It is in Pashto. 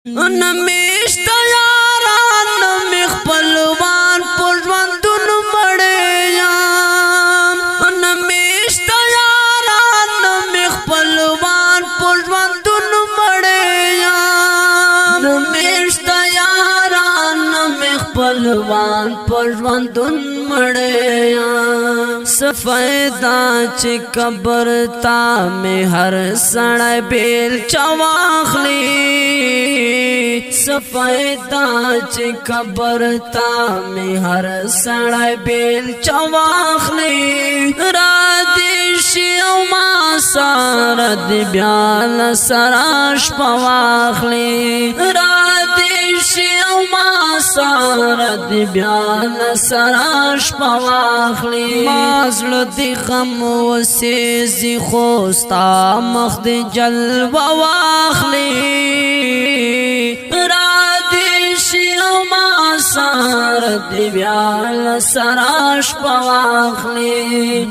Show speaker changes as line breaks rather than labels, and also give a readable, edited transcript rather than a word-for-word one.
نمیشت یاران نمی خپلوان پژوندون مړیان نمیشت یاران نمی خپلوان پژوندون مړیان نمیشت یاران نمی خپلوان پژوندون مړیان سفیدا چې قبر تا می هر سړی بیل چواخلی سفیدا چې قبر تا می هر سړی بیل چواخلی را دې شي او ما سره دې بیا له سراش پواخلی را دې شي او ما سره دې بیا له سراش پواخلی ما زړه دې غم وسېزي خو ستا مخ دې جلوه واخلی سار دی بیا سراش پواخلی